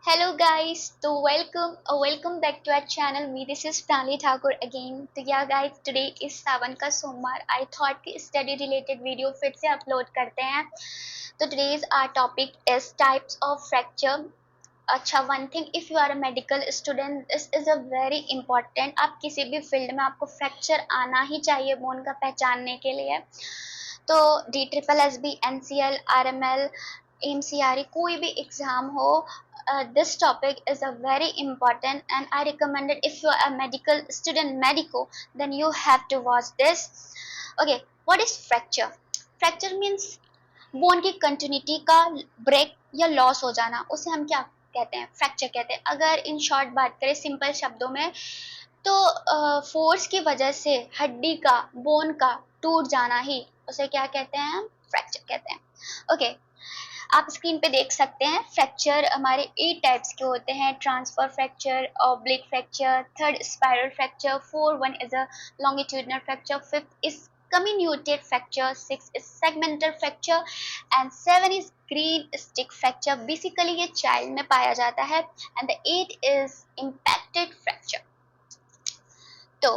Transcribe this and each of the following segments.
Hello guys, so welcome back to our channel. Me this is Pranali Thakur again. तो yeah guys, today is सावन का सोमवार. I thought कि study related video फिर से upload करते हैं. तो today's our topic is types of fracture. अच्छा, one thing, if you are a medical student, this is a very important. आप किसी भी फील्ड में आपको फ्रैक्चर आना ही चाहिए बोन का पहचानने के लिए. तो DSSSB, NCL, RML, AIIMS CRE कोई भी एग्जाम हो, this topic is a very important and I recommend it. If you are a medical student medico, then you have to watch this. Okay, what is fracture? Fracture means bone की continuity का break या loss हो जाना, उसे हम क्या कहते हैं? फ्रैक्चर कहते हैं. अगर इन शॉर्ट बात करें सिंपल शब्दों में, तो फोर्स की वजह से हड्डी का, बोन का टूट जाना ही उसे क्या कहते हैं? फ्रैक्चर कहते हैं. ओके, आप स्क्रीन पे देख सकते हैं फ्रैक्चर हमारे 8 टाइप्स के होते हैं. Transfer fracture, oblique fracture, third spiral fracture, 4 is a longitudinal fracture, 5 is comminuted fracture, 6 is segmental fracture and 7 is green stick fracture. Basically ये child में पाया जाता है. And the 8 is impacted fracture. तो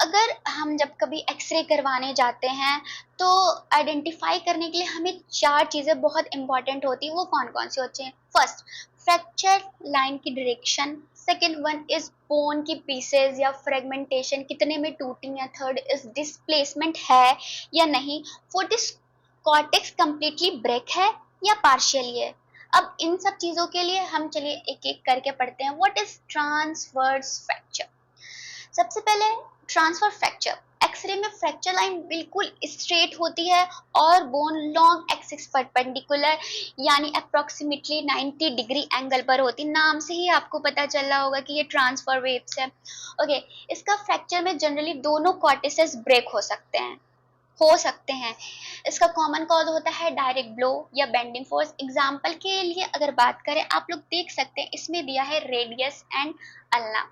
अगर हम जब कभी एक्सरे करवाने जाते हैं तो आइडेंटिफाई करने के लिए हमें 4 चीज़ें बहुत इंपॉर्टेंट होती हैं. वो कौन कौन सी होती हैं? फर्स्ट, फ्रैक्चर लाइन की direction. Second one is bone की पीसेज या फ्रेगमेंटेशन, कितने में टूटी हैं. थर्ड इज डिस्प्लेसमेंट है या नहीं. Fourth is cortex completely break है या पार्शियली है. अब इन सब चीज़ों के लिए हम चलिए एक एक करके पढ़ते हैं. What is transverse fracture? सबसे पहले ट्रांसफर फ्रैक्चर. एक्सरे में फ्रैक्चर लाइन बिल्कुल स्ट्रेट होती है और बोन लॉन्ग एक्सिस परपेंडिकुलर यानी अप्रोक्सीमेटली 90 डिग्री एंगल पर होती. नाम से ही आपको पता चल रहा होगा कि ये ट्रांसफर वेव्स है. ओके, इसका फ्रैक्चर में जनरली दोनों कॉर्टिसेस ब्रेक हो सकते हैं. इसका कॉमन कॉज होता है डायरेक्ट ब्लो या बेंडिंग फोर्स. एग्जाम्पल के लिए अगर बात करें, आप लोग देख सकते हैं इसमें दिया है रेडियस एंड अल्ना.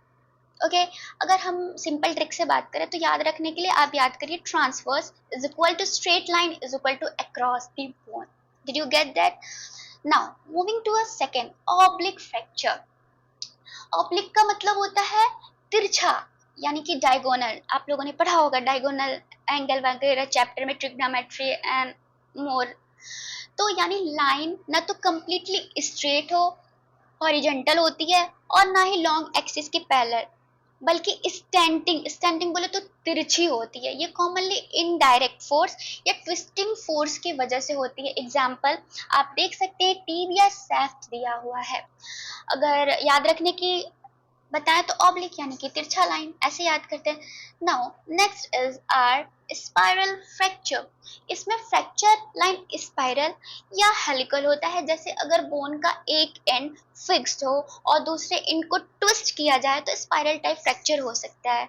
ओके, अगर हम सिंपल ट्रिक से बात करें तो याद रखने के लिए आप याद करिए transverse is equal to straight line is equal to across the bone. Did you get that? Now moving to a second, oblique fracture. Oblique का मतलब होता है तिरछा यानी कि डायगोनल. आप लोगों ने पढ़ा होगा डायगोनल एंगल वगैरह चैप्टर में, ट्रिग्नोमेट्री एंड मोर. तो यानी लाइन ना तो कंप्लीटली स्ट्रेट हो, हॉरिजॉन्टल होती है, और ना ही लॉन्ग एक्सिस के पैरेलल, बल्कि स्टैंडिंग बोले तो तिरछी होती है. ये कॉमनली इनडायरेक्ट फोर्स या ट्विस्टिंग फोर्स की वजह से होती है. एग्जाम्पल आप देख सकते हैं, टिबिया शाफ्ट दिया हुआ है. अगर याद रखने की बताएं तो ऑब्लिक यानी कि तिरछा लाइन, ऐसे याद करते हैं. Now next is or spiral fracture. इसमें फ्रैक्चर लाइन स्पाइरल या हेलिकल होता है. जैसे अगर बोन का एक एंड फिक्स्ड हो और दूसरे एंड को ट्विस्ट किया जाए तो स्पाइरल टाइप फ्रैक्चर हो सकता है.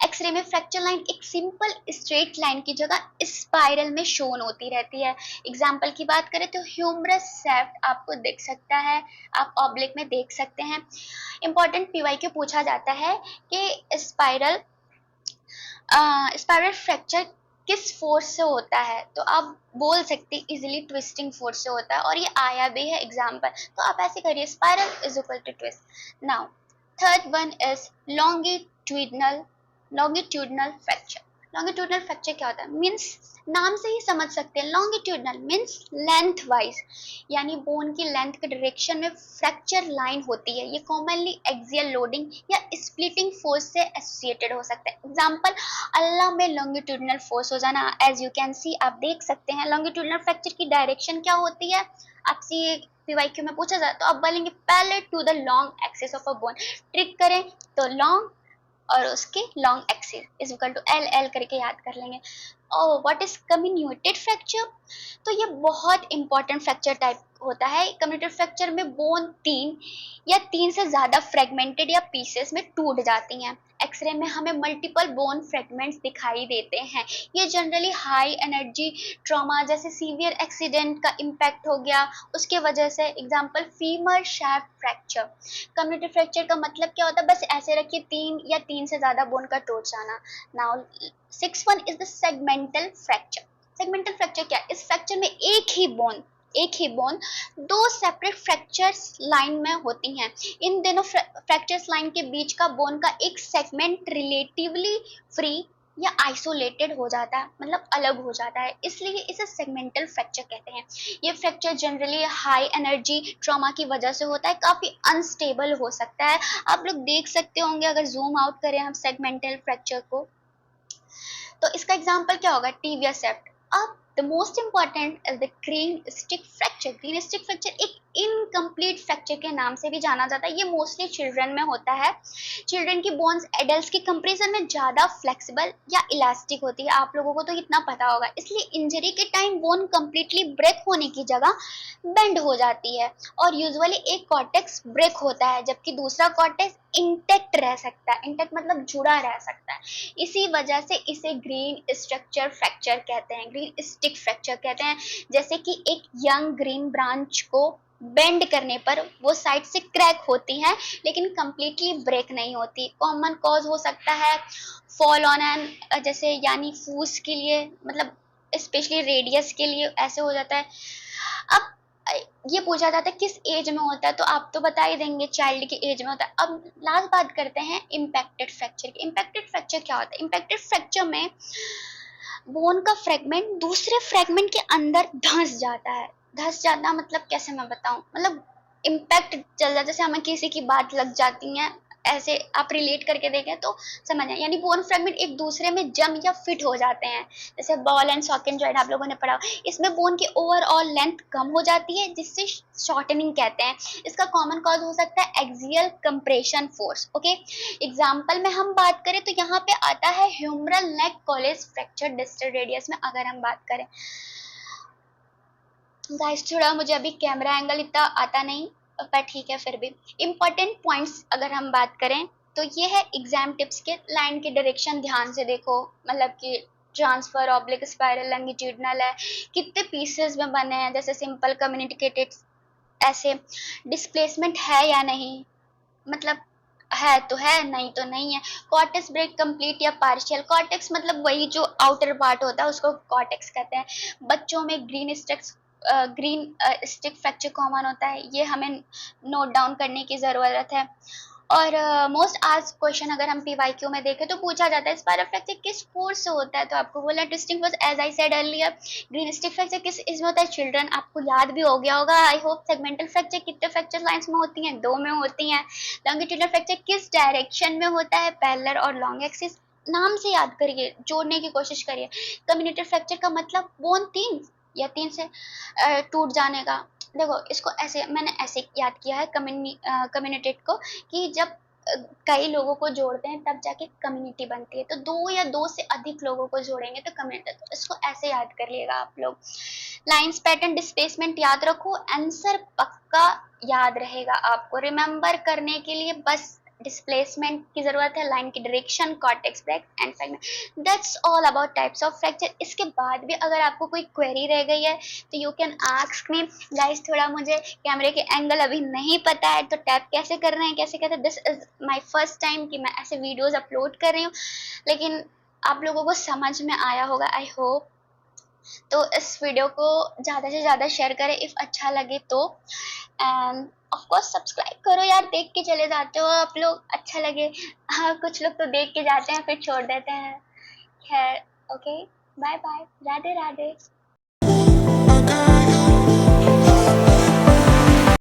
एक्सरे में फ्रैक्चर लाइन एक सिंपल स्ट्रेट लाइन की जगह स्पाइरल में शोन होती रहती है. एग्जाम्पल की बात करें तो ह्यूमरस शाफ्ट आपको दिख सकता है, आप ऑब्लिक में देख सकते हैं. इंपॉर्टेंट पीवाईक्यू पूछा जाता है कि स्पाइरल फ्रैक्चर किस फोर्स से होता है, तो आप बोल सकते इजीली ट्विस्टिंग फोर्स से होता है, और ये आया भी है एग्जाम्पल. तो आप ऐसे करिए, spiral is equal to twist. Now third one is longitudinal fracture. Longitudinal fracture क्या होता है? मीन्स नाम से ही समझ सकते हैं, लॉन्गिट्यूडिनल मीन्स लेंथ वाइज, यानी बोन की लेंथ के डायरेक्शन में फ्रैक्चर लाइन होती है. ये कॉमनली एक्सियल लोडिंग या स्प्लिटिंग फोर्स से एसोसिएटेड हो सकता है. एग्जाम्पल, अल्लाह में लॉन्गिट्यूडिनल फोर्स हो जाना. एज यू कैन सी, आप देख सकते हैं लॉन्गिट्यूडिनल फ्रैक्चर की डायरेक्शन क्या होती है. आपसे पीवाईक्यू में पूछा जाए तो आप बोलेंगे parallel to the long axis of a bone. Trick करें तो लॉन्ग और उसके long axis is equal to L L करके याद कर लेंगे. और व्हाट इज कम्युनिकेटेड फ्रैक्चर? तो ये बहुत इंपॉर्टेंट फ्रैक्चर टाइप होता है. कम्युनिकेटेड फ्रैक्चर में बोन 3 से ज्यादा फ्रेगमेंटेड या पीसेस में टूट जाती हैं. एक्सरे में हमें मल्टीपल बोन फ्रेगमेंट्स दिखाई देते हैं. ये जनरली हाई एनर्जी ट्रॉमा जैसे सीवियर एक्सीडेंट का इम्पैक्ट हो गया उसके वजह से. Example, femur shaft fracture. Communicated fracture का मतलब क्या होता है? बस ऐसे रखिए, 3 से ज्यादा बोन का टूट जाना. Now 6 one is the segmental fracture. Segmental fracture क्या है? इस फ्रैक्चर में एक ही बोन दो सेपरेट फ्रैक्चर्स लाइन में होती हैं। इन दोनों फ्रैक्चर्स लाइन के बीच का बोन का एक सेगमेंट रिलेटिवली फ्री या आइसोलेटेड हो जाता है, मतलब अलग हो जाता है, इसलिए इसे सेगमेंटल फ्रैक्चर कहते हैं। ये fracture generally high energy trauma की वजह से होता है, काफी अनस्टेबल हो सकता है। आप लोग देख सकते होंगे अगर जूम आउट करें हम सेगमेंटल फ्रैक्चर को, तो इसका एग्जांपल क्या होगा? टीबिया सेप्ट। अब the most important is the green stick fracture. Green stick fracture एक इनकम्प्लीट फ्रैक्चर के नाम से भी जाना जाता है। ये मोस्टली चिल्ड्रन में होता है। चिल्ड्रन की बोन्स एडल्ट्स की कंपैरिजन में ज्यादा फ्लेक्सिबल या इलास्टिक होती है, आप लोगों को तो इतना पता होगा। इसलिए इंजरी के टाइम बोन कंप्लीटली ब्रेक होने की जगह बेंड हो जाती है और यूजुअली एक कॉर्टेक्स ब्रेक होता है जबकि दूसरा कॉर्टेक्स इंटेक्ट रह सकता है। इंटेक्ट मतलब जुड़ा रह सकता है। इसी वजह से इसे ग्रीन स्ट्रक्चर फ्रैक्चर कहते हैं, ग्रीन स्टिक फ्रैक्चर कहते हैं। जैसे कि एक यंग ग्रीन ब्रांच को बेंड करने पर वो साइड से क्रैक होती है लेकिन कंप्लीटली ब्रेक नहीं होती। कॉमन कॉज हो सकता है फॉल ऑन एन, जैसे यानी फूस के लिए, मतलब स्पेशली रेडियस के लिए ऐसे हो जाता है। अब ये पूछा जाता है किस एज में होता है, तो आप तो बता ही देंगे चाइल्ड की एज में होता है। अब लास्ट बात करते हैं इम्पैक्टेड फ्रैक्चर की। इम्पैक्टेड फ्रैक्चर क्या होता है? इम्पैक्टेड फ्रैक्चर में बोन का फ्रैगमेंट दूसरे फ्रैगमेंट के अंदर धंस जाता है। धंस जाना मतलब कैसे मैं बताऊं, मतलब इम्पैक्ट चल जाता है, जैसे हमें किसी की बात लग जाती है, ऐसे आप रिलेट करके देखें तो समझ आए। यानी बोन फ्रैगमेंट एक दूसरे में जम या फिट हो जाते हैं, जैसे बॉल एंड सॉकेट जॉइंट आप लोगों ने पढ़ा। इसमें बोन की ओवरऑल लेंथ कम हो जाती है जिससे शॉर्टनिंग कहते हैं। इसका कॉमन कॉज हो सकता है axial compression force. Okay, example में हम बात करें तो यहाँ पे आता है ह्यूमरल नेक कॉलेज फ्रैक्चर डिस्टल रेडियस में अगर हम बात करें। गाइस थोड़ा मुझे अभी कैमरा एंगल इतना आता नहीं, पर ठीक है। फिर भी इंपॉर्टेंट पॉइंट्स अगर हम बात करें तो ये है एग्जाम टिप्स के। लाइन की डायरेक्शन ध्यान से देखो, मतलब कि ट्रांसफर, ऑब्लिक, स्पाइरल, लॉन्गिट्यूडिनल है, कितने पीसेस में बने हैं, जैसे सिंपल, कम्युनिकेटेड, ऐसे डिस्प्लेसमेंट है या नहीं, मतलब है तो है, नहीं तो नहीं है। कॉर्टेक्स ब्रेक कंप्लीट या पार्शियल। कॉर्टेक्स मतलब वही जो आउटर पार्ट होता है उसको कॉर्टेक्स कहते हैं। बच्चों में ग्रीन स्टिक फ्रैक्चर कॉमन होता है, ये हमें नोट डाउन करने की जरूरत है। और मोस्ट आस्क्ड क्वेश्चन अगर हम पीवाईक्यू में देखें तो पूछा जाता है स्पाइरल फ्रैक्चर किस फोर्स से होता है, तो आपको बोला twisting force. As I said earlier, green stick fracture किस इसमें होता है? चिल्ड्रन, आपको याद भी हो गया होगा आई होप। सेगमेंटल फ्रैक्चर कितने फ्रैक्चर लाइंस में होती हैं? 2 में होती हैं। लॉन्गिट्यूडिनल फ्रैक्चर किस डायरेक्शन में होता है? पैरेलल और लॉन्ग एक्सिस। नाम से याद करिए, जोड़ने की कोशिश करिए। कम्युनिकेटेड फ्रैक्चर का मतलब बोन 3 से टूट जाने का। देखो इसको ऐसे मैंने ऐसे याद किया है कम्युनिटेड को, कि जब कई लोगों को जोड़ते हैं तब जाके कम्युनिटी बनती है। तो 2 या 2 से अधिक लोगों को जोड़ेंगे तो कम्युनिटी। तो इसको ऐसे याद कर लिएगा आप लोग। लाइंस, पैटर्न, डिस्प्लेसमेंट याद रखो, आंसर पक्का याद रहेगा आपको। रिमेंबर करने के लिए बस डिस्प्लेसमेंट की जरूरत है, लाइन की direction, cortex break and fragment. That's all about types of fracture. इसके बाद भी अगर आपको कोई क्वेरी रह गई है तो you can ask me. Guys थोड़ा मुझे कैमरे के एंगल अभी नहीं पता है तो टैप कैसे कर रहे हैं, कैसे कहते हैं। This is my first time कि मैं ऐसे वीडियोस अपलोड कर रही हूँ, लेकिन आप लोगों को समझ में आया होगा आई होप। तो इस वीडियो को ज़्यादा से ज़्यादा शेयर करें इफ़ अच्छा लगे तो, एंड ऑफ कोर्स सब्सक्राइब करो यार। देख के चले जाते हो आप लोग, अच्छा लगे। हाँ कुछ लोग तो देख के जाते हैं फिर छोड़ देते हैं। खैर okay, bye bye, Radhe Radhe.